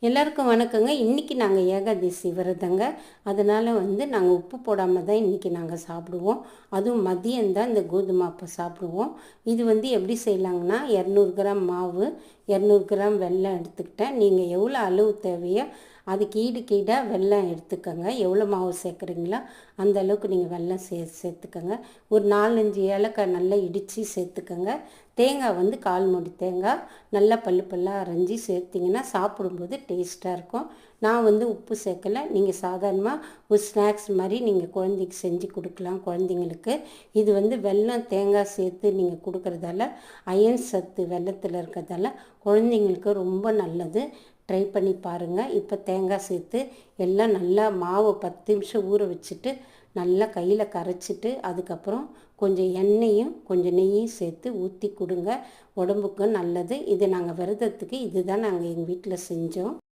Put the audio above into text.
எல்லாருக்கும் வணக்கங்க. இன்றைக்கி நாங்கள் ஏகாதசி விரதங்க. அதனால் நாங்கள் உப்பு போடாமல் தான் இன்றைக்கி நாங்கள் சாப்பிடுவோம். அதுவும் மதியம்தான் இந்த கோதுமை அப்பம் சாப்பிடுவோம். இது எப்படி செய்யலாங்கன்னா, 200 கிராம் மாவு, 200 கிராம் வெல்லம் எடுத்துக்கிட்டேன். நீங்கள் எவ்வளோ அளவு தேவையோ அதுக்கு ஈடாக வெல்லம் எடுத்துக்கோங்க. எவ்வளோ மாவு சேர்க்குறீங்களோ அந்த அளவுக்கு நீங்கள் வெல்லம் சேர்த்துக்கோங்க. ஒரு 4-5 ஏலக்காய் நல்லா இடித்து சேர்த்துக்கோங்க. தேங்காய் 1/4 மூடி தேங்காய் நல்லா பல்லாக அரைஞ்சி சேர்த்திங்கன்னா சாப்பிடும்போது டேஸ்ட்டாக இருக்கும். நான் உப்பு சேர்க்கலை. நீங்கள் சாதாரணமாக ஒரு ஸ்நாக்ஸ் மாதிரி நீங்கள் குழந்தைக்கு செஞ்சு கொடுக்கலாம் குழந்தைங்களுக்கு. இது வெல்லம் தேங்காய் சேர்த்து நீங்கள் கொடுக்குறதால அயன் சத்து வெல்லத்தில் இருக்கிறதால குழந்தைங்களுக்கு ரொம்ப நல்லது. ட்ரை பண்ணி பாருங்கள். இப்போ தேங்காய் சேர்த்து எல்லாம் நல்லா மாவை 10 நிமிஷம் ஊற வச்சுட்டு நல்லா கையில் கரைச்சிட்டு அதுக்கப்புறம் கொஞ்சம் எண்ணெயும் கொஞ்சம் நெய்யும் சேர்த்து ஊற்றி கொடுங்க. உடம்புக்கு நல்லது. இது நாங்கள் விரதத்துக்கு இதுதான் நாங்கள் எங்கள் வீட்டில் செஞ்சோம்.